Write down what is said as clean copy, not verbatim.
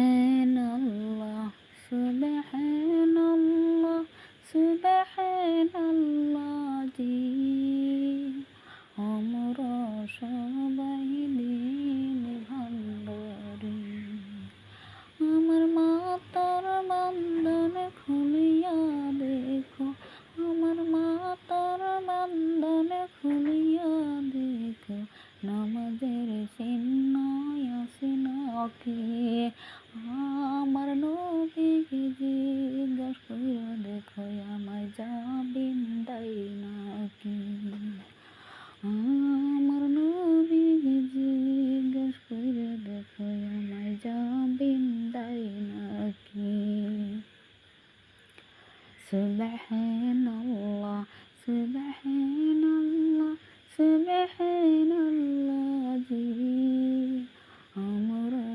সুবহানাল্লাহ সুবহানাল্লাহ সুবহানাল্লাহ জি আমরা সবাই দিন ভান্ডারি আমার মাতার বন্ধন খুলিয়া দেখো আমার মাতার বন্ধন খুলিয়া দেখো নামাজের চিহ্ন আছে নাকি আমার নবীকে জিজ্ঞাস কইরা দেখো আমায় যাবেন তাই নাকি আমার নবীকে জিজ্ঞাস কইরা দেখো আমায় যাবেন তাই নাকি সুবহানাল্লাহ সুবহানাল্লাহ সুবহানাল্লাহ জি আমরা